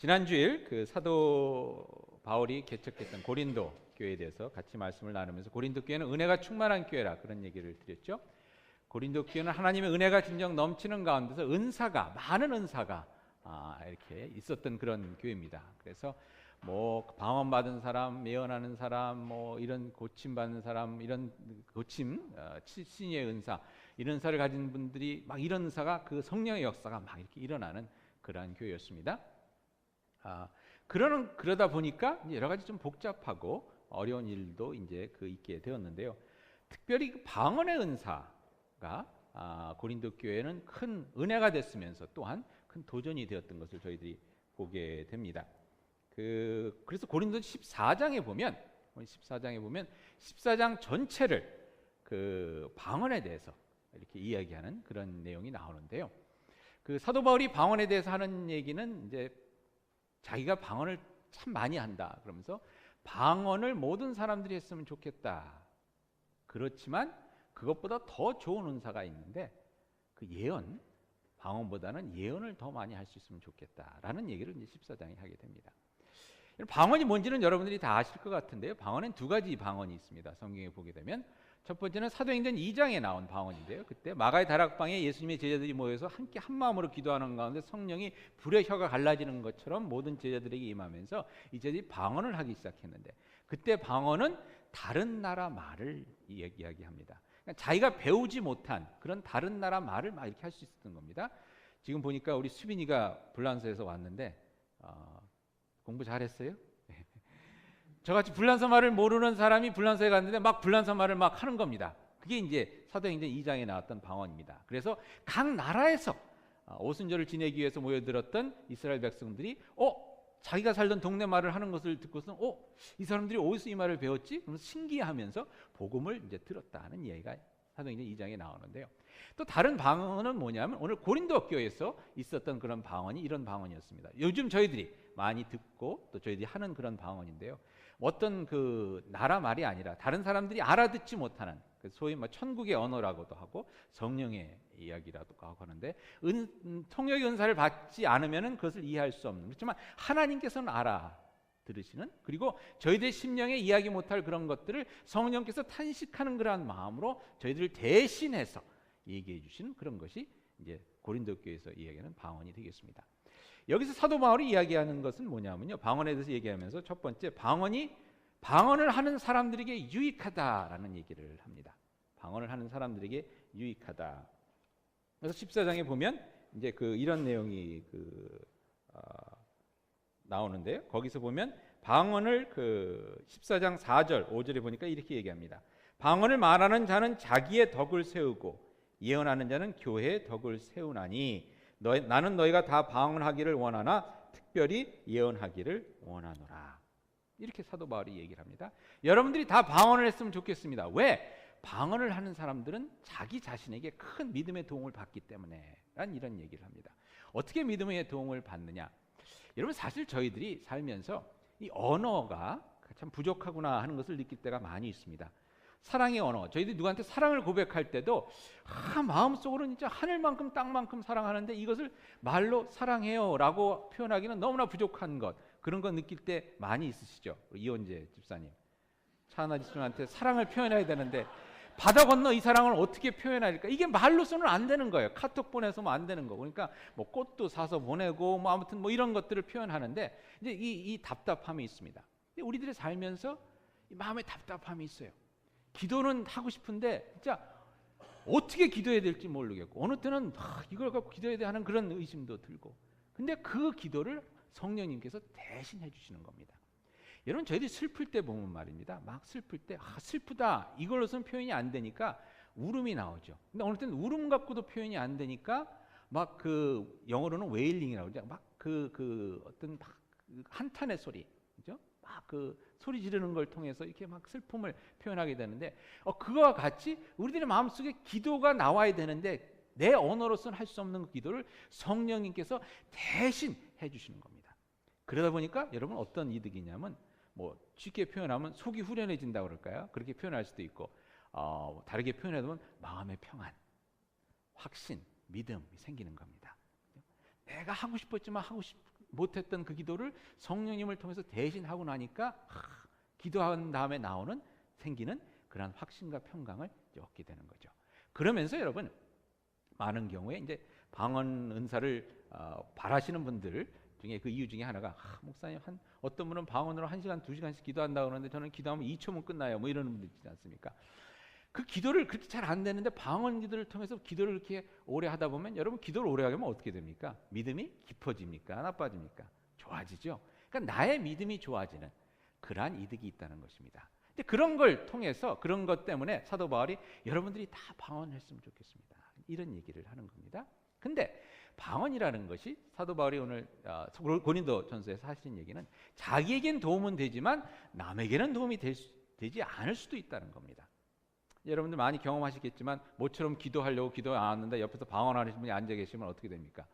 지난 주일 그 사도 바울이 개척했던 고린도 교회에 대해서 같이 말씀을 나누면서 고린도 교회는 은혜가 충만한 교회라 그런 얘기를 드렸죠. 고린도 교회는 하나님의 은혜가 진정 넘치는 가운데서 많은 은사가 이렇게 있었던 그런 교회입니다. 그래서 뭐 방언 받은 사람, 예언하는 사람, 뭐 이런 고침 받는 사람, 이런 고침, 신의 은사, 이런 은사를 가진 분들이 막 이런 은사가 그 성령의 역사가 막 이렇게 일어나는 그러한 교회였습니다. 그러다 보니까 여러 가지 좀 복잡하고 어려운 일도 이제 있게 되었는데요. 특별히 그 방언의 은사가 고린도 교회는 큰 은혜가 됐으면서 또한 큰 도전이 되었던 것을 저희들이 보게 됩니다. 그래서 고린도 14장에 보면 14장 전체를 그 방언에 대해서 이렇게 이야기하는 그런 내용이 나오는데요. 그 사도 바울이 방언에 대해서 하는 얘기는 이제 자기가 방언을 참 많이 한다 그러면서 방언을 모든 사람들이 했으면 좋겠다. 그렇지만 그것보다 더 좋은 은사가 있는데 그 예언, 방언보다는 예언을 더 많이 할 수 있으면 좋겠다라는 얘기를 이제 14장에 하게 됩니다. 방언이 뭔지는 여러분들이 다 아실 것 같은데요. 방언은 두 가지 방언이 있습니다. 성경에 보게 되면 첫 번째는 사도행전 2장에 나온 방언인데요. 그때 마가의 다락방에 예수님의 제자들이 모여서 함께 한 마음으로 기도하는 가운데 성령이 불의 혀가 갈라지는 것처럼 모든 제자들에게 임하면서 이 제자들이 방언을 하기 시작했는데 그때 방언은 다른 나라 말을 이야기합니다. 그러니까 자기가 배우지 못한 그런 다른 나라 말을 막 이렇게 할 수 있었던 겁니다. 지금 보니까 우리 수빈이가 불란서에서 왔는데 공부 잘했어요? 저같이 불란서 말을 모르는 사람이 불란서에 갔는데 막 불란서 말을 막 하는 겁니다. 그게 이제 사도행전 2장에 나왔던 방언입니다. 그래서 각 나라에서 오순절을 지내기 위해서 모여들었던 이스라엘 백성들이 자기가 살던 동네 말을 하는 것을 듣고서 이 사람들이 어디서 이 말을 배웠지? 그러면서 신기해하면서 복음을 이제 들었다는 이야기가 사도행전 2장에 나오는데요. 또 다른 방언은 뭐냐면 오늘 고린도 교회에서 있었던 그런 방언이 이런 방언이었습니다. 요즘 저희들이 많이 듣고 또 저희들이 하는 그런 방언인데요. 어떤 그 나라 말이 아니라 다른 사람들이 알아듣지 못하는 소위 천국의 언어라고도 하고 성령의 이야기라고 하는데 통역의 은사를 받지 않으면 그것을 이해할 수 없는, 그렇지만 하나님께서는 들으시는, 그리고 저희들의 심령에 이해하기 못할 그런 것들을 성령께서 탄식하는 그러한 마음으로 저희들을 대신해서 얘기해 주시는 그런 것이 이제 고린도 교회에서 이야기하는 방언이 되겠습니다. 여기서 사도 바울이 이야기하는 것은 뭐냐면요, 방언에 대해서 얘기하면서 첫 번째, 방언을 하는 사람들에게 유익하다라는 얘기를 합니다. 방언을 하는 사람들에게 유익하다. 그래서 14장에 보면 이제 이런 내용이 나오는데요. 거기서 보면 방언을 14장 4절 5절에 보니까 이렇게 얘기합니다. 방언을 말하는 자는 자기의 덕을 세우고 예언하는 자는 교회의 덕을 세우나니 나는 너희가 다 방언하기를 원하나 특별히 예언하기를 원하노라. 이렇게 사도 바울이 얘기를 합니다. 여러분들이 다 방언을 했으면 좋겠습니다. 왜? 방언을 하는 사람들은 자기 자신에게 큰 믿음의 도움을 받기 때문에 라는 이런 얘기를 합니다. 어떻게 믿음의 도움을 받느냐? 여러분, 사실 저희들이 살면서 이 언어가 참 부족하구나 하는 것을 느낄 때가 많이 있습니다. 사랑의 언어, 저희들이 누구한테 사랑을 고백할 때도 마음속으로는 진짜 하늘만큼 땅만큼 사랑하는데 이것을 말로 사랑해요 라고 표현하기는 너무나 부족한 것, 그런 거 느낄 때 많이 있으시죠? 이원재 집사님, 차은아 집사님한테 사랑을 표현해야 되는데 바다 건너 이 사랑을 어떻게 표현할까? 이게 말로서는 안 되는 거예요. 카톡 보내서는 안 되는 거. 그러니까 뭐 꽃도 사서 보내고 아무튼 이런 것들을 표현하는데 이제 이 답답함이 있습니다. 근데 우리들이 살면서 이 마음에 답답함이 있어요. 기도는 하고 싶은데 진짜 어떻게 기도해야 될지 모르겠고, 어느 때는 이걸 갖고 기도해야 돼 하는 그런 의심도 들고, 근데 그 기도를 성령님께서 대신 해주시는 겁니다. 여러분, 저희들이 슬플 때 보면 말입니다, 막 슬플 때 슬프다 이걸로서는 표현이 안 되니까 울음이 나오죠. 근데 어느 때는 울음 갖고도 표현이 안 되니까 막 영어로는 웨일링이라고 그러죠. 막 어떤 한탄의 소리, 그죠? 막 소리 지르는 걸 통해서 이렇게 막 슬픔을 표현하게 되는데, 그거와 같이 우리들의 마음속에 기도가 나와야 되는데 내 언어로서는 할 수 없는 그 기도를 성령님께서 대신 해주시는 겁니다. 그러다 보니까 여러분, 어떤 이득이냐면 쉽게 표현하면 속이 후련해진다고 그럴까요? 그렇게 표현할 수도 있고, 다르게 표현하면 마음의 평안, 확신, 믿음이 생기는 겁니다. 내가 하고 싶었지만 못했던 그 기도를 성령님을 통해서 대신 하고 나니까 기도한 다음에 생기는 그런 확신과 평강을 얻게 되는 거죠. 그러면서 여러분 많은 경우에 이제 방언 은사를 바라시는 분들 중에 그 이유 중에 하나가 목사님 어떤 분은 방언으로 1시간 2시간씩 기도한다고 그러는데 저는 기도하면 2초면 끝나요 뭐 이러는 분들 있지 않습니까? 그 기도를 그렇게 잘 안 되는데 방언 기도를 통해서 기도를 이렇게 오래 하다 보면 여러분 기도를 오래 하면 어떻게 됩니까? 믿음이 깊어집니까? 나빠집니까? 좋아지죠. 그러니까 나의 믿음이 좋아지는 그러한 이득이 있다는 것입니다. 근데 그런 걸 통해서 그런 것 때문에 사도 바울이 여러분들이 다 방언했으면 좋겠습니다. 이런 얘기를 하는 겁니다. 근데 방언이라는 것이 사도 바울이 오늘 고린도 전서에서 하신 얘기는 자기에겐 도움은 되지만 남에게는 도움이 되지 않을 수도 있다는 겁니다. 여러분들 많이 경험하시겠지만 모처럼 기도하려고 기도 안 하는데 옆에서 방언하는 분이 앉아 계시면 어떻게 됩니까?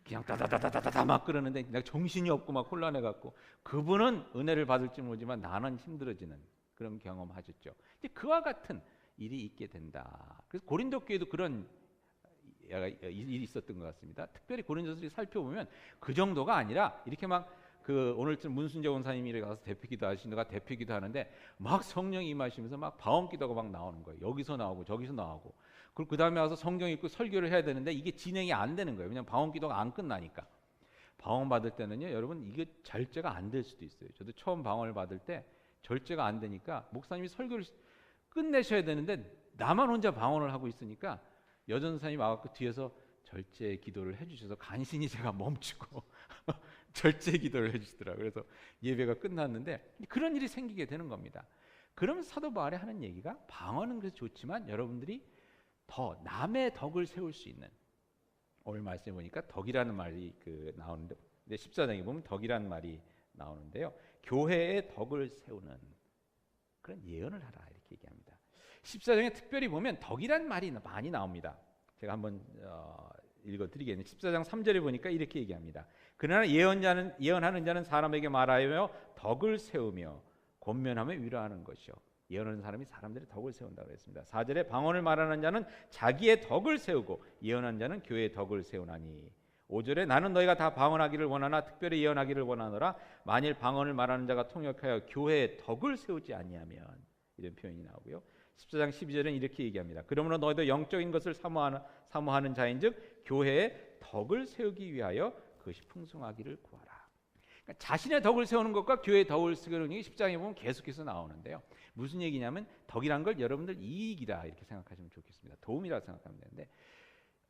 그냥 다다다다다다 막 그러는데 내가 정신이 없고 막 혼란해 갖고 그분은 은혜를 받을지 모르지만 나는 힘들어지는 그런 경험 하셨죠. 그와 같은 일이 있게 된다. 그래서 고린도 교회도 그런 일이 있었던 것 같습니다. 특별히 고린도서를 살펴보면 그 정도가 아니라 이렇게 막 오늘쯤 문순재 원사님이 가서 대표기도 하시는가 대표기도 하는데 막 성령이 임하시면서 막 방언기도가 막 나오는 거예요. 여기서 나오고 저기서 나오고. 그리고 그 다음에 와서 성경 읽고 설교를 해야 되는데 이게 진행이 안 되는 거예요. 왜냐하면 방언기도가 안 끝나니까. 방언 받을 때는요, 여러분 이게 절제가 안 될 수도 있어요. 저도 처음 방언을 받을 때 절제가 안 되니까 목사님이 설교를 끝내셔야 되는데 나만 혼자 방언을 하고 있으니까 여전사님이 와갖고 뒤에서 절제 기도를 해주셔서 간신히 제가 멈추고 절제 기도를 해주시더라고요. 그래서 예배가 끝났는데 그런 일이 생기게 되는 겁니다. 그러면 사도 바울이 하는 얘기가 방언은 그래서 좋지만 여러분들이 더 남의 덕을 세울 수 있는, 오늘 말씀해 보니까 덕이라는 말이 나오는데 14장에 보면 덕이라는 말이 나오는데요. 교회의 덕을 세우는 그런 예언을 하라 이렇게 얘기합니다. 14장에 특별히 보면 덕이라는 말이 많이 나옵니다. 제가 한번 읽어드리겠는데 14장 3절에 보니까 이렇게 얘기합니다. 그러나 예언하는 자는 사람에게 말하여 덕을 세우며 권면하며 위로하는 것이요. 예언하는 사람이 사람들의 덕을 세운다고 했습니다. 4절에 방언을 말하는 자는 자기의 덕을 세우고 예언하는 자는 교회의 덕을 세우나니. 5절에 나는 너희가 다 방언하기를 원하나 특별히 예언하기를 원하노라. 만일 방언을 말하는 자가 통역하여 교회의 덕을 세우지 아니하면, 이런 표현이 나오고요. 14장 12절은 이렇게 얘기합니다. 그러므로 너희도 영적인 것을 사모하는 자인즉 교회의 덕을 세우기 위하여 그것이 풍성하기를 구하라. 그러니까 자신의 덕을 세우는 것과 교회의 덕을 세우는 게 10장에 보면 계속해서 나오는데요. 무슨 얘기냐면 덕이란 걸 여러분들 이익이다 이렇게 생각하시면 좋겠습니다. 도움이라 생각하면 되는데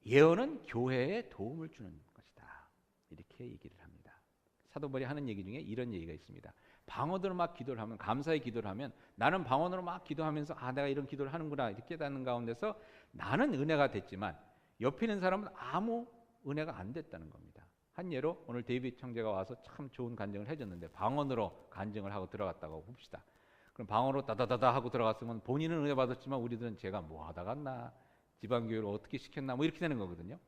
예언은 교회에 도움을 주는 것이다 이렇게 얘기를 합니다. 사도 바울이 하는 얘기 중에 이런 얘기가 있습니다. 방언으로 막 기도를 하면, 감사의 기도를 하면, 나는 방언으로 막 기도하면서 내가 이런 기도를 하는구나 이렇게 깨닫는 가운데서 나는 은혜가 됐지만 옆에 있는 사람은 아무 은혜가 안 됐다는 겁니다. 한 예로 오늘 데이비드 형제가 와서 참 좋은 간증을 해줬는데 방언으로 간증을 하고 들어갔다고 봅시다. 그럼 방언으로 다다다다 하고 들어갔으면 본인은 은혜 받았지만 우리들은 제가 뭐 하다 갔나, 지방교회를 어떻게 시켰나 뭐 이렇게 되는 거거든요.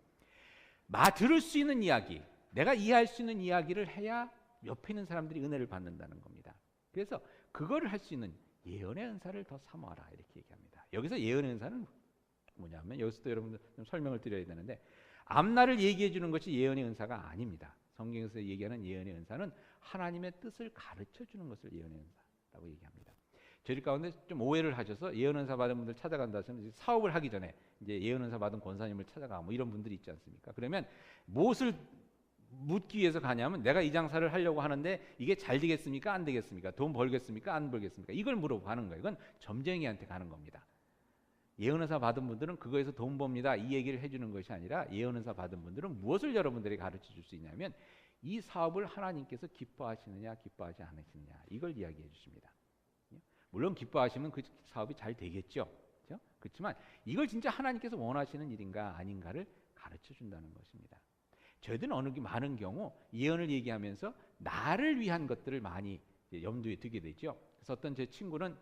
들을 수 있는 이야기, 내가 이해할 수 있는 이야기를 해야 옆에 있는 사람들이 은혜를 받는다는 겁니다. 그래서 그거를 할 수 있는 예언의 은사를 더 사모하라 이렇게 얘기합니다. 여기서 예언의 은사는 뭐냐면 여기서도 여러분들 좀 설명을 드려야 되는데 앞날을 얘기해 주는 것이 예언의 은사가 아닙니다. 성경에서 얘기하는 예언의 은사는 하나님의 뜻을 가르쳐 주는 것을 예언의 은사라고 얘기합니다. 저희 가운데 좀 오해를 하셔서 예언 은사 받은 분들 찾아간다 하시면 사업을 하기 전에 이제 예언 은사 받은 권사님을 찾아가 뭐 이런 분들이 있지 않습니까? 그러면 무엇을 묻기 위해서 가냐면 내가 이 장사를 하려고 하는데 이게 잘 되겠습니까? 안 되겠습니까? 돈 벌겠습니까? 안 벌겠습니까? 이걸 물어보는 거예요. 이건 점쟁이한테 가는 겁니다. 예언은사 받은 분들은 그거에서 돈 법니다 이 얘기를 해주는 것이 아니라 예언은사 받은 분들은 무엇을 여러분들이 가르쳐 줄 수 있냐면 이 사업을 하나님께서 기뻐하시느냐 기뻐하지 않으시느냐 이걸 이야기해 주십니다. 물론 기뻐하시면 그 사업이 잘 되겠죠. 그렇지만 이걸 진짜 하나님께서 원하시는 일인가 아닌가를 가르쳐 준다는 것입니다. 저희들은 많은 경우 예언을 얘기하면서 나를 위한 것들을 많이 염두에 두게 되죠. 그래서 어떤 제 친구는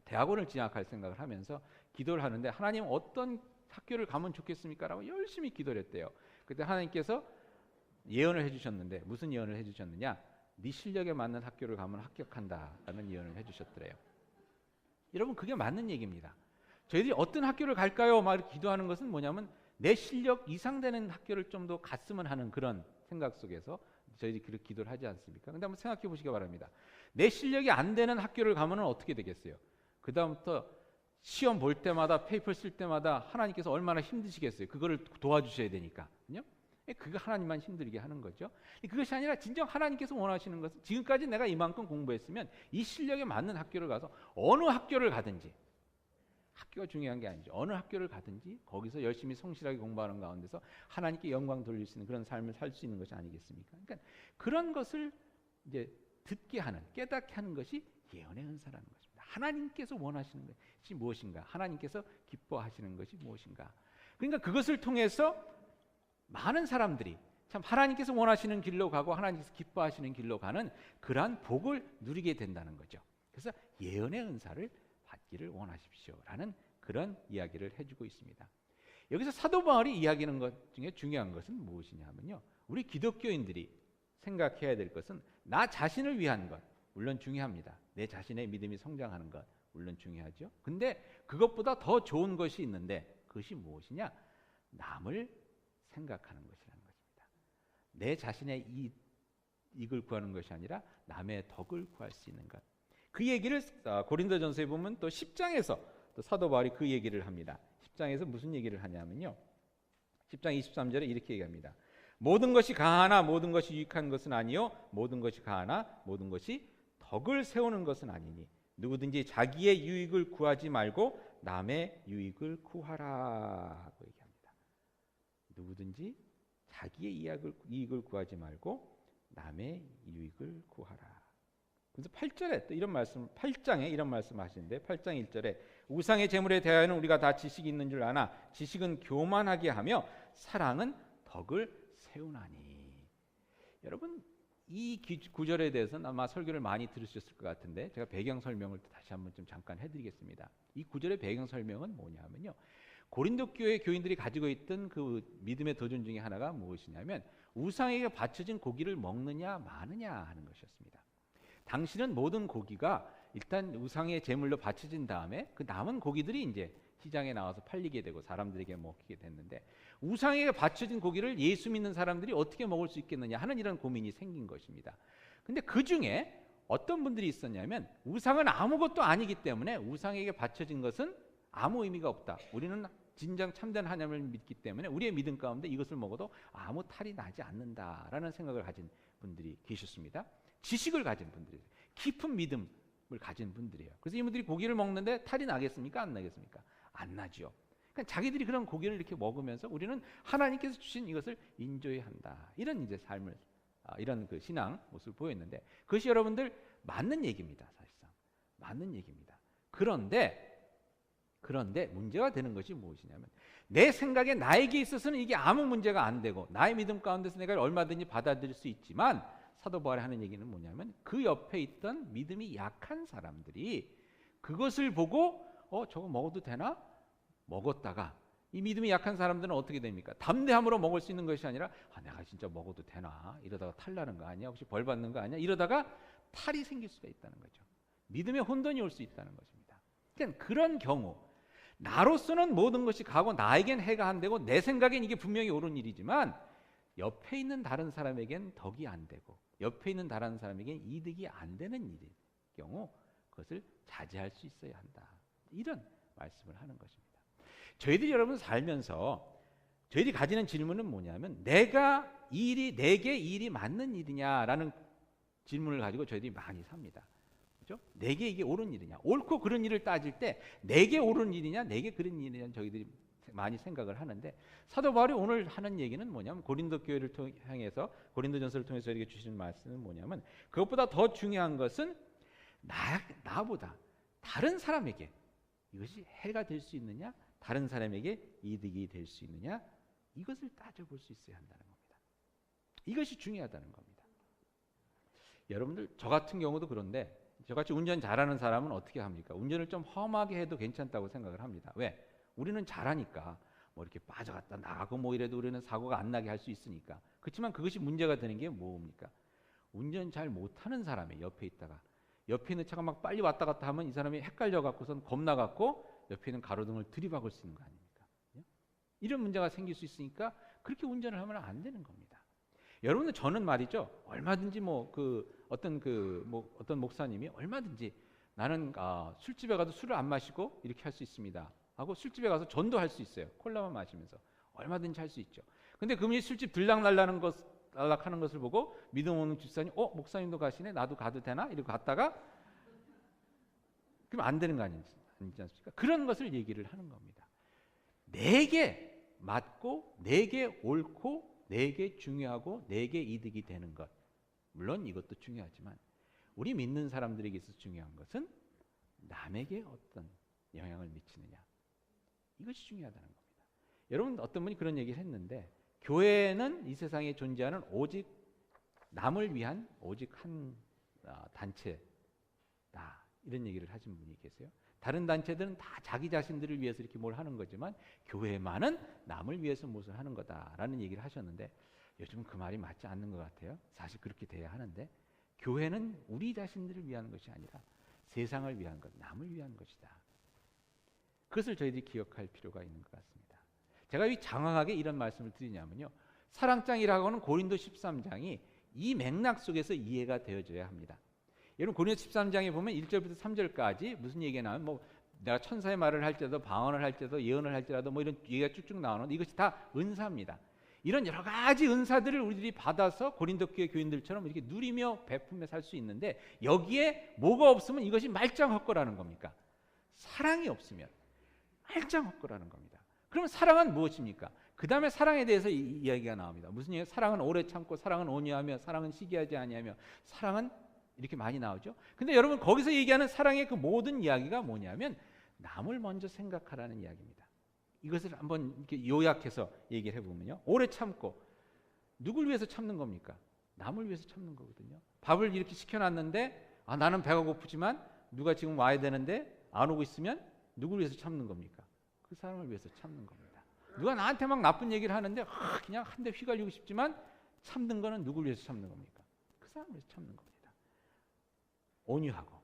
대학원을 진학할 생각을 하면서 기도를 하는데 하나님 어떤 학교를 가면 좋겠습니까? 라고 열심히 기도를 했대요. 그때 하나님께서 예언을 해주셨는데 무슨 예언을 해주셨느냐? 네 실력에 맞는 학교를 가면 합격한다라는 예언을 해주셨더래요. 여러분 그게 맞는 얘기입니다. 저희들이 어떤 학교를 갈까요? 막 이렇게 기도하는 것은 뭐냐면 내 실력 이상 되는 학교를 좀 더 갔으면 하는 그런 생각 속에서 저희들이 그렇게 기도를 하지 않습니까? 근데 한번 생각해 보시기 바랍니다. 내 실력이 안 되는 학교를 가면 어떻게 되겠어요? 그 다음부터 시험 볼 때마다 페이퍼 쓸 때마다 하나님께서 얼마나 힘드시겠어요? 그거를 도와주셔야 되니까. 그거 하나님만 힘들게 하는 거죠. 그것이 아니라 진정 하나님께서 원하시는 것은 지금까지 내가 이만큼 공부했으면 이 실력에 맞는 학교를 가서 어느 학교를 가든지, 학교가 중요한 게 아니죠. 어느 학교를 가든지 거기서 열심히 성실하게 공부하는 가운데서 하나님께 영광 돌릴 수 있는 그런 삶을 살 수 있는 것이 아니겠습니까? 그러니까 그런 것을 이제 듣게 하는, 깨닫게 하는 것이 예언의 은사라는 것입니다. 하나님께서 원하시는 것이 무엇인가? 하나님께서 기뻐하시는 것이 무엇인가? 그러니까 그것을 통해서 많은 사람들이 참 하나님께서 원하시는 길로 가고 하나님께서 기뻐하시는 길로 가는 그러한 복을 누리게 된다는 거죠. 그래서 예언의 은사를 받기를 원하십시오라는 그런 이야기를 해주고 있습니다. 여기서 사도 바울이 이야기하는 것 중에 중요한 것은 무엇이냐 하면요, 우리 기독교인들이 생각해야 될 것은 나 자신을 위한 것 물론 중요합니다. 내 자신의 믿음이 성장하는 것 물론 중요하죠. 근데 그것보다 더 좋은 것이 있는데 그것이 무엇이냐? 남을 생각하는 것이라는 것입니다. 내 자신의 이익을 구하는 것이 아니라 남의 덕을 구할 수 있는 것. 그 얘기를 고린도전서에 보면 또 10장에서 또 사도 바울이 그 얘기를 합니다. 10장에서 무슨 얘기를 하냐면요, 10장 23절에 이렇게 얘기합니다. 모든 것이 가하나 모든 것이 유익한 것은 아니요 모든 것이 가하나 모든 것이 덕을 세우는 것은 아니니 누구든지 자기의 유익을 구하지 말고 남의 유익을 구하라고 얘기합니다. 누구든지 자기의 이익을 구하지 말고 남의 유익을 구하라. 그래서 8절에 또 이런 말씀, 8장에 이런 말씀 하시는데 8장 1절에 우상의 재물에 대하여는 우리가 다 지식이 있는 줄 아나 지식은 교만하게 하며 사랑은 덕을 세우나니. 여러분 이 구절에 대해서는 아마 설교를 많이 들으셨을 것 같은데 제가 배경 설명을 다시 한번 좀 잠깐 해드리겠습니다. 이 구절의 배경 설명은 뭐냐면요, 고린도 교회 교인들이 가지고 있던 그 믿음의 도전 중에 하나가 무엇이냐면 우상에게 바쳐진 고기를 먹느냐 마느냐 하는 것이었습니다. 당시는 모든 고기가 일단 우상의 제물로 바쳐진 다음에 그 남은 고기들이 이제 시장에 나와서 팔리게 되고 사람들에게 먹히게 됐는데, 우상에게 바쳐진 고기를 예수 믿는 사람들이 어떻게 먹을 수 있겠느냐 하는 이런 고민이 생긴 것입니다. 근데 그 중에 어떤 분들이 있었냐면 우상은 아무것도 아니기 때문에 우상에게 바쳐진 것은 아무 의미가 없다. 우리는 진정 참된 하나님을 믿기 때문에 우리의 믿음 가운데 이것을 먹어도 아무 탈이 나지 않는다라는 생각을 가진 분들이 계셨습니다. 지식을 가진 분들이, 깊은 믿음을 가진 분들이에요. 그래서 이분들이 고기를 먹는데 탈이 나겠습니까? 안 나겠습니까? 안 나죠. 그러니까 자기들이 그런 고기를 이렇게 먹으면서 우리는 하나님께서 주신 이것을 인조해야 한다. 이런 이제 삶을, 이런 그 신앙 모습을 보였는데 그것이 여러분들 맞는 얘기입니다. 사실상 맞는 얘기입니다. 그런데 문제가 되는 것이 무엇이냐면 내 생각에 나에게 있어서는 이게 아무 문제가 안 되고 나의 믿음 가운데서 내가 얼마든지 받아들일 수 있지만 사도 바울이 하는 얘기는 뭐냐면 그 옆에 있던 믿음이 약한 사람들이 그것을 보고 저거 먹어도 되나? 먹었다가 이 믿음이 약한 사람들은 어떻게 됩니까? 담대함으로 먹을 수 있는 것이 아니라 내가 진짜 먹어도 되나? 이러다가 탈 나는 거 아니야? 혹시 벌 받는 거 아니야? 이러다가 탈이 생길 수가 있다는 거죠. 믿음의 혼돈이 올 수 있다는 것입니다. 그러니까 그런 경우 나로서는 모든 것이 가고 나에겐 해가 안 되고 내 생각엔 이게 분명히 옳은 일이지만 옆에 있는 다른 사람에겐 덕이 안 되고 옆에 있는 다른 사람에겐 이득이 안 되는 일일 경우 그것을 자제할 수 있어야 한다. 이런 말씀을 하는 것입니다. 저희들이 여러분 살면서 저희들이 가지는 질문은 뭐냐면 내게 이 일이 맞는 일이냐라는 질문을 가지고 저희들이 많이 삽니다. 그렇죠? 내게 이게 옳은 일이냐, 옳고 그른 일을 따질 때 내게 옳은 일이냐, 내게 그른 일이냐 저희들이 많이 생각을 하는데 사도 바울이 오늘 하는 얘기는 뭐냐면 고린도 교회를 향해서 고린도전서를 통해서 저에게 주시는 말씀은 뭐냐면 그것보다 더 중요한 것은 나보다 다른 사람에게 이것이 해가 될 수 있느냐, 다른 사람에게 이득이 될 수 있느냐, 이것을 따져볼 수 있어야 한다는 겁니다. 이것이 중요하다는 겁니다. 여러분들 저 같은 경우도 그런데 저같이 운전 잘하는 사람은 어떻게 합니까? 운전을 좀 험하게 해도 괜찮다고 생각을 합니다. 왜? 우리는 잘하니까 뭐 이렇게 빠져갔다 나가고 뭐 이래도 우리는 사고가 안 나게 할 수 있으니까. 그렇지만 그것이 문제가 되는 게 뭡니까? 운전 잘 못하는 사람이 옆에 있다가 옆에 있는 차가 막 빨리 왔다 갔다 하면 이 사람이 헷갈려 갖고선 겁나 갖고 옆에 있는 가로등을 들이박을 수 있는 거 아닙니까? 이런 문제가 생길 수 있으니까 그렇게 운전을 하면 안 되는 겁니다. 여러분들 저는 말이죠. 얼마든지 어떤 목사님이 얼마든지 나는 술집에 가도 술을 안 마시고 이렇게 할 수 있습니다 하고 술집에 가서 전도할 수 있어요. 콜라만 마시면서 얼마든지 할 수 있죠. 근데 그분이 술집 들락날락하는 것을 보고 믿음 없는 집사님, 목사님도 가시네, 나도 가도 되나? 이러고 갔다가 그럼 안 되는 거 아니지 않습니까? 그런 것을 얘기를 하는 겁니다. 내게 맞고, 내게 옳고, 내게 중요하고, 내게 이득이 되는 것. 물론 이것도 중요하지만 우리 믿는 사람들에게 있어서 중요한 것은 남에게 어떤 영향을 미치느냐. 이것이 중요하다는 겁니다. 여러분, 어떤 분이 그런 얘기를 했는데, 교회는 이 세상에 존재하는 오직 남을 위한 오직 한 단체다, 이런 얘기를 하신 분이 계세요. 다른 단체들은 다 자기 자신들을 위해서 이렇게 뭘 하는 거지만 교회만은 남을 위해서 무엇을 하는 거다라는 얘기를 하셨는데, 요즘은 그 말이 맞지 않는 것 같아요. 사실 그렇게 돼야 하는데, 교회는 우리 자신들을 위한 것이 아니라 세상을 위한 것, 남을 위한 것이다. 그것을 저희들이 기억할 필요가 있는 것 같습니다. 제가 왜 장황하게 이런 말씀을 드리냐면요, 사랑장이라고 하는 고린도 13장이 이 맥락 속에서 이해가 되어져야 합니다. 여러분, 고린도 13장에 보면 1절부터 3절까지 무슨 얘기가 나오면 내가 천사의 말을 할지라도, 방언을 할지라도, 예언을 할지라도 이런 얘기가 쭉쭉 나오는데, 이것이 다 은사입니다. 이런 여러 가지 은사들을 우리들이 받아서 고린도 교회 교인들처럼 이렇게 누리며 베풀며 살 수 있는데, 여기에 뭐가 없으면 이것이 말짱헛거라는 겁니까? 사랑이 없으면 말짱헛거라는 겁니다. 그러면 사랑은 무엇입니까? 그 다음에 사랑에 대해서 이야기가 나옵니다. 무슨 얘기예요? 사랑은 오래 참고, 사랑은 온유하며, 사랑은 시기하지 아니하며, 사랑은 이렇게 많이 나오죠. 근데 여러분, 거기서 얘기하는 사랑의 그 모든 이야기가 뭐냐면 남을 먼저 생각하라는 이야기입니다. 이것을 한번 이렇게 요약해서 얘기를 해보면요, 오래 참고, 누굴 위해서 참는 겁니까? 남을 위해서 참는 거거든요. 밥을 이렇게 시켜놨는데 나는 배가 고프지만 누가 지금 와야 되는데 안 오고 있으면 누굴 위해서 참는 겁니까? 그 사람을 위해서 참는 겁니다. 누가 나한테 막 나쁜 얘기를 하는데 그냥 한 대 휘갈리고 싶지만 참는 거는 누굴 위해서 참는 겁니까? 그 사람을 위해서 참는 겁니다. 온유하고,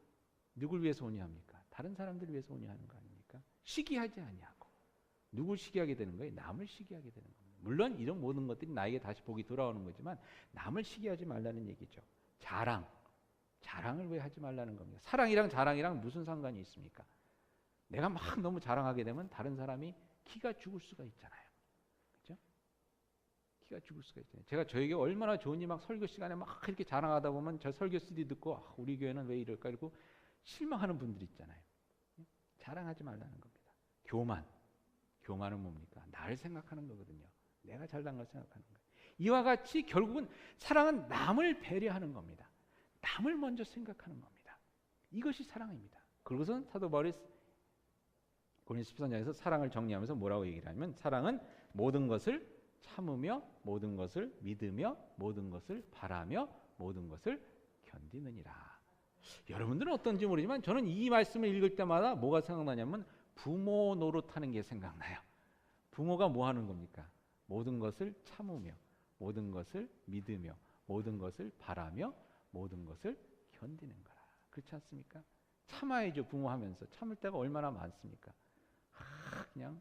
누굴 위해서 온유합니까? 다른 사람들을 위해서 온유하는 거 아닙니까? 시기하지 아니하고, 누굴 시기하게 되는 거예요? 남을 시기하게 되는 겁니다. 물론 이런 모든 것들이 나에게 다시 복이 돌아오는 거지만 남을 시기하지 말라는 얘기죠. 자랑을 왜 하지 말라는 겁니까? 사랑이랑 자랑이랑 무슨 상관이 있습니까? 내가 막 너무 자랑하게 되면 다른 사람이 기가 죽을 수가 있잖아요. 그렇죠? 기가 죽을 수가 있잖아요. 제가 저에게 얼마나 좋은지 막 설교 시간에 막 이렇게 자랑하다 보면 저 설교 CD 듣고 우리 교회는 왜 이럴까 이러고 실망하는 분들 있잖아요. 자랑하지 말라는 겁니다. 교만은 뭡니까? 나를 생각하는 거거든요. 내가 잘난 걸 생각하는 거예요. 이와 같이 결국은 사랑은 남을 배려하는 겁니다. 남을 먼저 생각하는 겁니다. 이것이 사랑입니다. 그것은 사도 바울이 고린도 13장에서 사랑을 정리하면서 뭐라고 얘기를 하냐면, 사랑은 모든 것을 참으며, 모든 것을 믿으며, 모든 것을 바라며, 모든 것을 견디느니라. 여러분들은 어떤지 모르지만 저는 이 말씀을 읽을 때마다 뭐가 생각나냐면 부모 노릇하는 게 생각나요. 부모가 뭐 하는 겁니까? 모든 것을 참으며, 모든 것을 믿으며, 모든 것을 바라며, 모든 것을 견디는 거라. 그렇지 않습니까? 참아야죠. 부모하면서 참을 때가 얼마나 많습니까? 그냥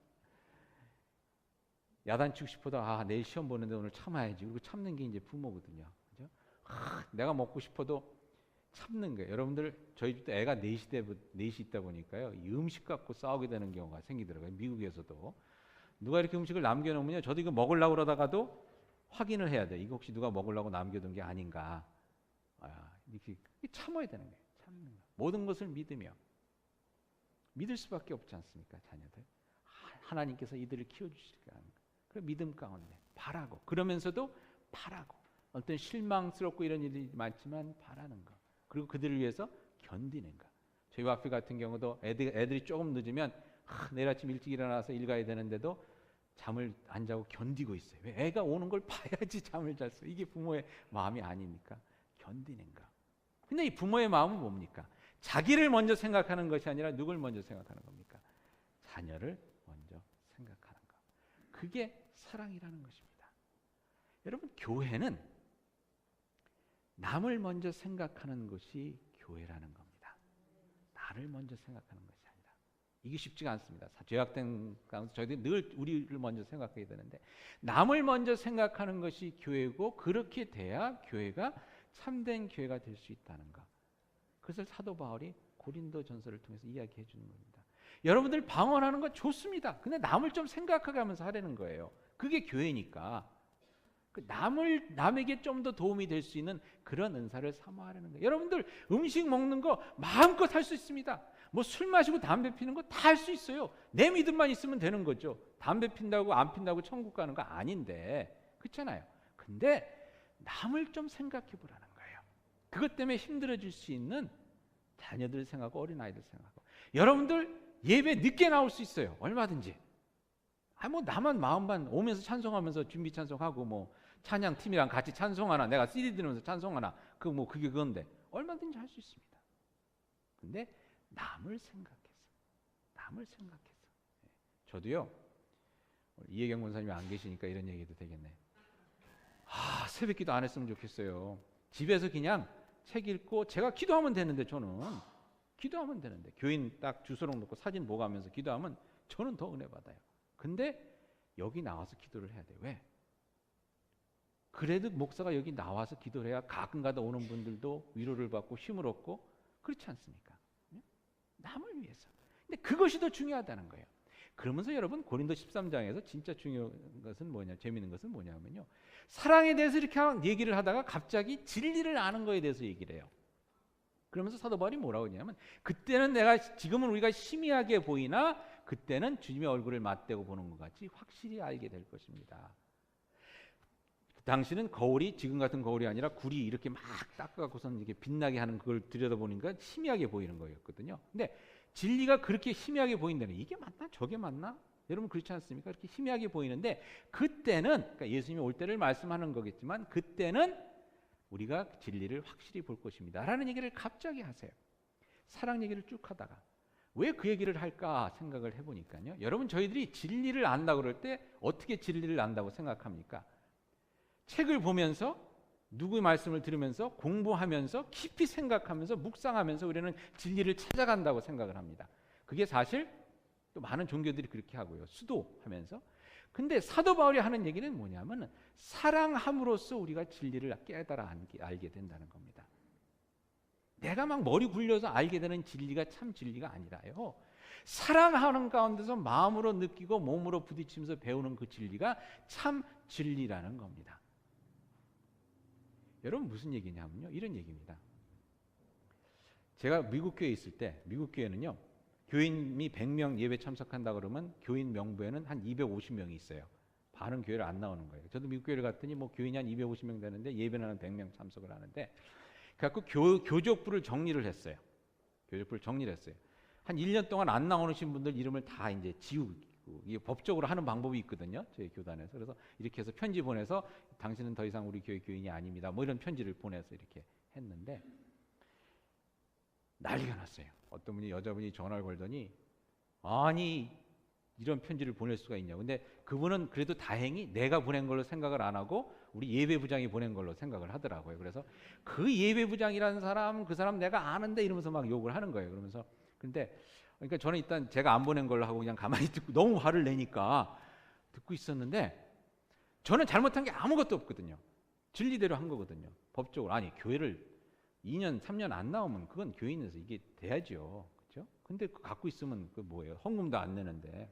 야단치고 싶어도 내일 시험 보는데 오늘 참아야지. 그리고 참는 게 이제 부모거든요. 그죠? 내가 먹고 싶어도 참는 거예요. 여러분들, 저희 집도 애가 넷이 있다 보니까요, 이 음식 갖고 싸우게 되는 경우가 생기더라고요. 미국에서도 누가 이렇게 음식을 남겨놓으면요, 저도 이거 먹으려고 그러다가도 확인을 해야 돼. 이거 혹시 누가 먹으려고 남겨둔 게 아닌가. 이렇게 참아야 되는 거예요. 참는 거. 모든 것을 믿으며, 믿을 수밖에 없지 않습니까? 자녀들, 하나님께서 이들을 키워주실 거라는 거. 그 믿음 가운데 바라고, 그러면서도 바라고, 어떤 실망스럽고 이런 일이 많지만 바라는 거, 그리고 그들을 위해서 견디는 거. 저희 와이프 같은 경우도 애들이 조금 늦으면 내일 아침 일찍 일어나서 일 가야 되는데도 잠을 안 자고 견디고 있어요. 왜? 애가 오는 걸 봐야지 잠을 잘 수. 이게 부모의 마음이 아닙니까? 견디는 거. 근데 이 부모의 마음은 뭡니까? 자기를 먼저 생각하는 것이 아니라 누굴 먼저 생각하는 겁니까? 자녀를 먼저 생각하는 것. 그게 사랑이라는 것입니다. 여러분, 교회는 남을 먼저 생각하는 것이 교회라는 겁니다. 나를 먼저 생각하는 것이 아니라 이게 쉽지가 않습니다. 죄악된 가운데 저희들이 늘 우리를 먼저 생각해야 되는데 남을 먼저 생각하는 것이 교회고 그렇게 돼야 교회가 참된 교회가 될 수 있다는 것. 그것을 사도 바울이 고린도 전서를 통해서 이야기해 주는 겁니다. 여러분들 방언하는 거 좋습니다. 근데 남을 좀 생각하게 하면서 하라는 거예요. 그게 교회니까. 남에게 좀 더 도움이 될 수 있는 그런 은사를 삼아하라는 거예요. 여러분들 음식 먹는 거 마음껏 할 수 있습니다. 뭐 술 마시고 담배 피는 거 다 할 수 있어요. 내 믿음만 있으면 되는 거죠. 담배 핀다고 안 핀다고 천국 가는 거 아닌데, 그렇잖아요. 근데 남을 좀 생각해 보라는 거예요. 그것 때문에 힘들어질 수 있는 자녀들 생각하고 어린아이들 생각하고. 여러분들 예배 늦게 나올 수 있어요. 얼마든지. 뭐 나만 마음만 오면서 찬송하면서 준비 찬송하고 뭐 찬양 팀이랑 같이 찬송하나, 내가 CD 들으면서 찬송하나, 그게 그건데 얼마든지 할 수 있습니다. 근데 남을 생각해서. 저도요. 이혜경 권사님이 안 계시니까 이런 얘기도 되겠네. 새벽기도 안 했으면 좋겠어요. 집에서 그냥 책 읽고 제가 기도하면 되는데, 저는 기도하면 되는데 교인 딱 주소록 놓고 사진 보고하면서 기도하면 저는 더 은혜 받아요. 근데 여기 나와서 기도를 해야 돼요. 왜? 그래도 목사가 여기 나와서 기도를 해야 가끔가다 오는 분들도 위로를 받고 힘을 얻고 그렇지 않습니까? 남을 위해서. 근데 그것이 더 중요하다는 거예요. 그러면서 여러분 고린도 13장에서 진짜 중요한 것은 재미있는 것은 뭐냐면요. 사랑에 대해서 이렇게 얘기를 하다가 갑자기 진리를 아는 거에 대해서 얘기를 해요. 그러면서 사도 바울이 뭐라고 하냐면, 그때는 지금은 우리가 희미하게 보이나 그때는 주님의 얼굴을 맞대고 보는 것 같이 확실히 알게 될 것입니다. 당시는 거울이 지금 같은 거울이 아니라 굴이 이렇게 막 닦아갖고선 이렇게 빛나게 하는 그걸 들여다보니까 희미하게 보이는 거였거든요. 근데 진리가 그렇게 희미하게 보인다면 이게 맞나? 저게 맞나? 여러분 그렇지 않습니까? 그렇게 희미하게 보이는데 그때는, 그러니까 예수님이 올 때를 말씀하는 거겠지만 그때는 우리가 진리를 확실히 볼 것입니다 라는 얘기를 갑자기 하세요. 사랑 얘기를 쭉 하다가 왜 그 얘기를 할까 생각을 해보니까요. 여러분 저희들이 진리를 안다고 그럴 때 어떻게 진리를 안다고 생각합니까? 책을 보면서 누구의 말씀을 들으면서 공부하면서 깊이 생각하면서 묵상하면서 우리는 진리를 찾아간다고 생각을 합니다. 그게 사실 또 많은 종교들이 그렇게 하고요. 수도하면서. 근데 사도 바울이 하는 얘기는 뭐냐면 사랑함으로써 우리가 진리를 깨달아 알게 된다는 겁니다. 내가 막 머리 굴려서 알게 되는 진리가 참 진리가 아니라요. 사랑하는 가운데서 마음으로 느끼고 몸으로 부딪히면서 배우는 그 진리가 참 진리라는 겁니다. 여러분 무슨 얘기냐면요. 이런 얘기입니다. 제가 미국 교회에 있을 때, 미국 교회는요. 교인이 100명 예배 참석한다 그러면 교인 명부에는 한 250명이 있어요. 반은 교회를 안 나오는 거예요. 저도 미국 교회를 갔더니 뭐 교인이 한 250명 되는데 예배는 한 100명 참석을 하는데, 그래갖고 교족부를 정리를 했어요. 교족부를 정리를 했어요. 한 1년 동안 안 나오신 분들 이름을 다 이제 지우고, 이게 법적으로 하는 방법이 있거든요. 저희 교단에서. 그래서 이렇게 해서 편지 보내서 당신은 더 이상 우리 교회 교인이 아닙니다. 뭐 이런 편지를 보내서 이렇게 했는데 난리가 났어요. 어떤 분이, 여자분이 전화를 걸더니 아니 이런 편지를 보낼 수가 있냐. 근데 그분은 그래도 다행히 내가 보낸 걸로 생각을 안 하고 우리 예배부장이 보낸 걸로 생각을 하더라고요. 그래서 그 예배부장이라는 사람, 그 사람 내가 아는데 이러면서 막 욕을 하는 거예요. 그러면서 근데 그러니까 저는 일단 제가 안 보낸 걸로 하고 그냥 가만히 듣고 너무 화를 내니까 듣고 있었는데 저는 잘못한 게 아무것도 없거든요. 진리대로 한 거거든요. 법적으로. 아니 교회를 2년 3년 안 나오면 그건 교인에서 이게 돼야죠. 그렇죠? 근데 갖고 있으면 그 뭐예요? 헌금도 안 내는데.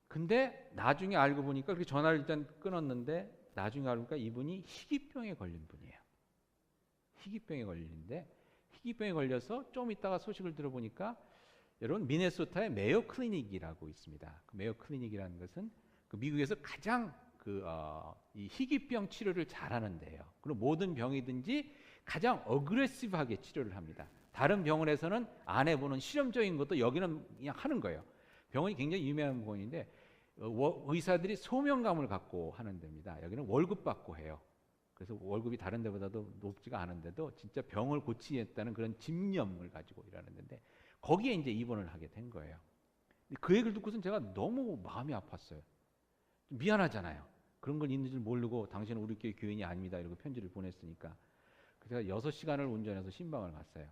근데 나중에 알고 보니까 그렇게 전화를 일단 끊었는데 나중에 알고 보니까 이분이 희귀병에 걸린 분이에요. 희귀병에 걸리는데 희귀병에 걸려서 좀 있다가 소식을 들어보니까 여러분 미네소타에 메요 클리닉이라고 있습니다. 그 메요 클리닉이라는 것은 그 미국에서 가장 이 희귀병 치료를 잘하는 데예요. 그리고 모든 병이든지 가장 어그레시브하게 치료를 합니다. 다른 병원에서는 안 해보는 실험적인 것도 여기는 그냥 하는 거예요. 병원이 굉장히 유명한 병원인데 의사들이 소명감을 갖고 하는 데입니다. 여기는 월급 받고 해요. 그래서 월급이 다른 데보다도 높지가 않은데도 진짜 병을 고치겠다는 그런 집념을 가지고 일하는 데인데 거기에 이제 입원을 하게 된 거예요. 그 얘기를 듣고선 제가 너무 마음이 아팠어요. 미안하잖아요. 그런 걸 있는 줄 모르고 당신은 우리 교회 교인이 아닙니다. 이러고 편지를 보냈으니까. 제가 6시간을 운전해서 신방을 갔어요.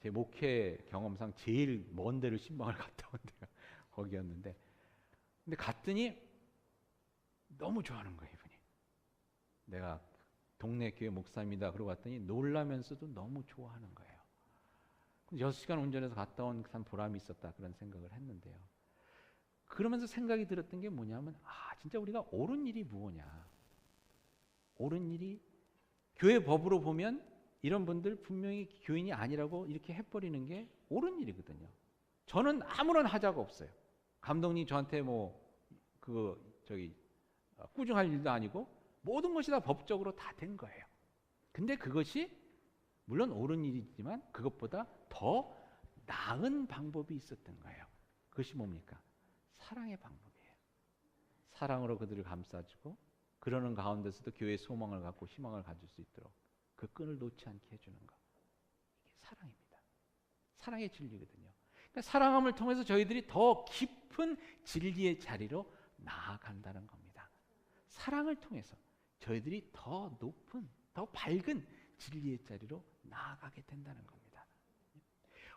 제 목회 경험상 제일 먼 데를 신방을 갔다 온 데가 거기였는데, 근데 갔더니 너무 좋아하는 거예요, 이분이. 내가 동네 교회 목사입니다. 그러고 갔더니 놀라면서도 너무 좋아하는 거예요. 6시간 운전해서 갔다 온 산 보람이 있었다, 그런 생각을 했는데요. 그러면서 생각이 들었던 게 뭐냐면, 진짜 우리가 옳은 일이 무엇냐. 옳은 일이, 교회 법으로 보면 이런 분들 분명히 교인이 아니라고 이렇게 해버리는 게 옳은 일이거든요. 저는 아무런 하자가 없어요. 감독님 저한테 꾸중할 일도 아니고 모든 것이 다 법적으로 다 된 거예요. 근데 그것이 물론 옳은 일이지만 그것보다 더 나은 방법이 있었던 거예요. 그것이 뭡니까? 사랑의 방법이에요. 사랑으로 그들을 감싸주고, 그러는 가운데서도 교회의 소망을 갖고 희망을 가질 수 있도록 그 끈을 놓지 않게 해주는 것. 이게 사랑입니다. 사랑의 진리거든요. 그러니까 사랑함을 통해서 저희들이 더 깊은 진리의 자리로 나아간다는 겁니다. 사랑을 통해서 저희들이 더 높은, 더 밝은 진리의 자리로 나아가게 된다는 겁니다.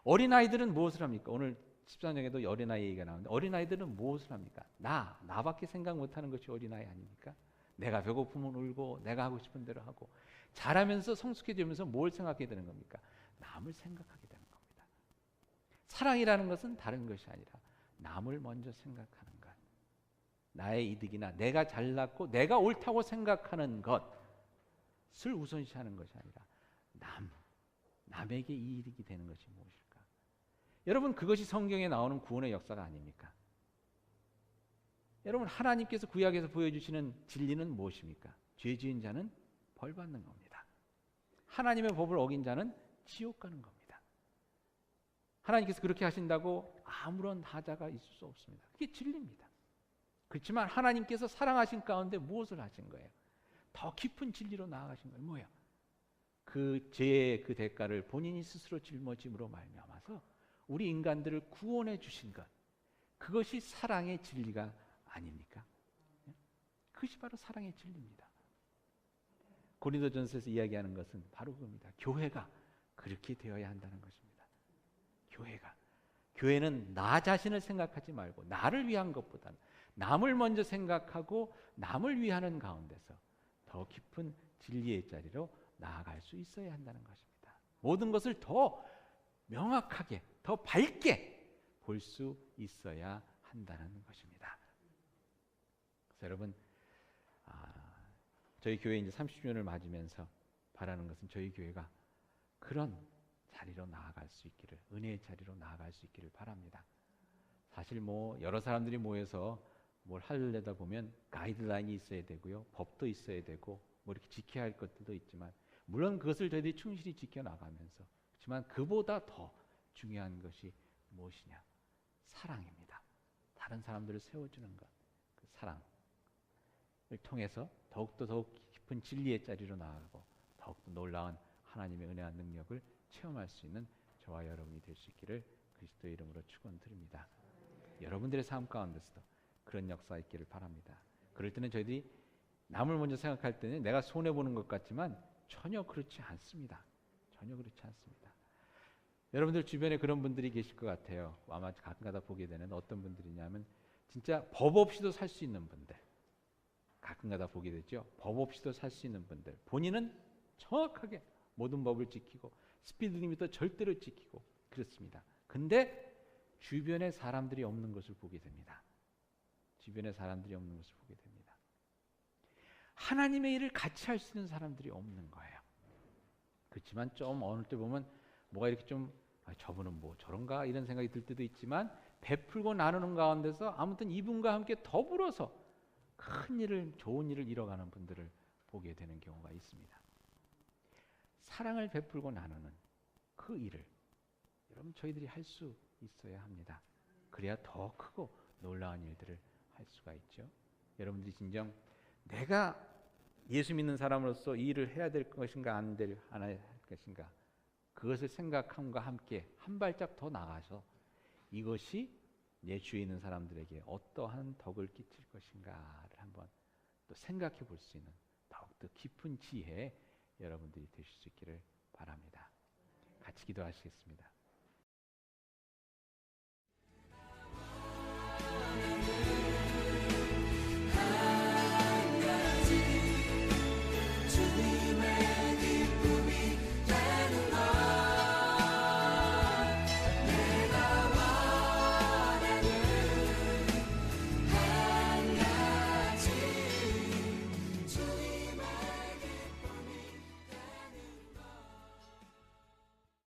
어린아이들은 무엇을 합니까? 오늘 14장에도 어린아이 얘기가 나오는데, 어린아이들은 무엇을 합니까? 나밖에 생각 못하는 것이 어린아이 아닙니까? 내가 배고프면 울고 내가 하고 싶은 대로 하고, 자라면서 성숙해지면서 뭘 생각하게 되는 겁니까? 남을 생각하게 되는 겁니다. 사랑이라는 것은 다른 것이 아니라 남을 먼저 생각하는 것, 나의 이득이나 내가 잘났고 내가 옳다고 생각하는 것을 우선시하는 것이 아니라 남에게 이익이 되는 것이 무엇일까? 여러분, 그것이 성경에 나오는 구원의 역사가 아닙니까? 여러분, 하나님께서 구약에서 보여주시는 진리는 무엇입니까? 죄 지은 자는 벌 받는 겁니다. 하나님의 법을 어긴 자는 지옥 가는 겁니다. 하나님께서 그렇게 하신다고 아무런 하자가 있을 수 없습니다. 그게 진리입니다. 그렇지만 하나님께서 사랑하신 가운데 무엇을 하신 거예요? 더 깊은 진리로 나아가신 거예요. 뭐예요? 그 죄의 그 대가를 본인이 스스로 짊어짐으로 말미암아서 우리 인간들을 구원해 주신 것, 그것이 사랑의 진리가 아닙니까? 그것이 바로 사랑의 진리입니다. 고린도전서에서 이야기하는 것은 바로 그겁니다. 교회가 그렇게 되어야 한다는 것입니다. 교회는 나 자신을 생각하지 말고 나를 위한 것보다는 남을 먼저 생각하고 남을 위하는 가운데서 더 깊은 진리의 자리로 나아갈 수 있어야 한다는 것입니다. 모든 것을 더 명확하게, 더 밝게 볼 수 있어야 한다는 것입니다. 그래서 여러분, 저희 교회 이제 30주년을 맞으면서 바라는 것은 저희 교회가 그런 자리로 나아갈 수 있기를, 은혜의 자리로 나아갈 수 있기를 바랍니다. 사실 여러 사람들이 모여서 뭘 하려다 보면 가이드라인이 있어야 되고요, 법도 있어야 되고 이렇게 지켜야 할 것들도 있지만, 물론 그것을 저희들이 충실히 지켜나가면서, 그렇지만 그보다 더 중요한 것이 무엇이냐? 사랑입니다. 다른 사람들을 세워주는 것, 그 사랑을 통해서 더욱 깊은 진리의 자리로 나아가고 더욱더 놀라운 하나님의 은혜와 능력을 체험할 수 있는 저와 여러분이 될 수 있기를 그리스도의 이름으로 축원드립니다. 여러분들의 삶 가운데서도 그런 역사가 있기를 바랍니다. 그럴 때는 저희들이 남을 먼저 생각할 때는 내가 손해보는 것 같지만 전혀 그렇지 않습니다. 전혀 그렇지 않습니다. 여러분들 주변에 그런 분들이 계실 것 같아요. 아마 가끔가다 보게 되는 어떤 분들이냐면, 진짜 법 없이도 살 수 있는 분들, 가끔가다 보게 되죠. 법 없이도 살 수 있는 분들, 본인은 정확하게 모든 법을 지키고 스피드 리미터 절대로 지키고 그렇습니다. 근데 주변에 사람들이 없는 것을 보게 됩니다. 주변에 사람들이 없는 것을 보게 됩니다. 하나님의 일을 같이 할 수 있는 사람들이 없는 거예요. 그렇지만 좀 어느 때 보면 뭐가 이렇게 좀 저분은 뭐 저런가 이런 생각이 들 때도 있지만, 베풀고 나누는 가운데서 아무튼 이분과 함께 더불어서 큰 일을, 좋은 일을 이뤄가는 분들을 보게 되는 경우가 있습니다. 사랑을 베풀고 나누는 그 일을 여러분 저희들이 할 수 있어야 합니다. 그래야 더 크고 놀라운 일들을 할 수가 있죠. 여러분들이 진정 내가 예수 믿는 사람으로서 이 일을 해야 될 것인가 안 할 것인가, 그것을 생각함과 함께 한 발짝 더 나가서 이것이 내 주위에 있는 사람들에게 어떠한 덕을 끼칠 것인가를 한번 또 생각해 볼 수 있는 더욱더 깊은 지혜 여러분들이 되실 수 있기를 바랍니다. 같이 기도하시겠습니다.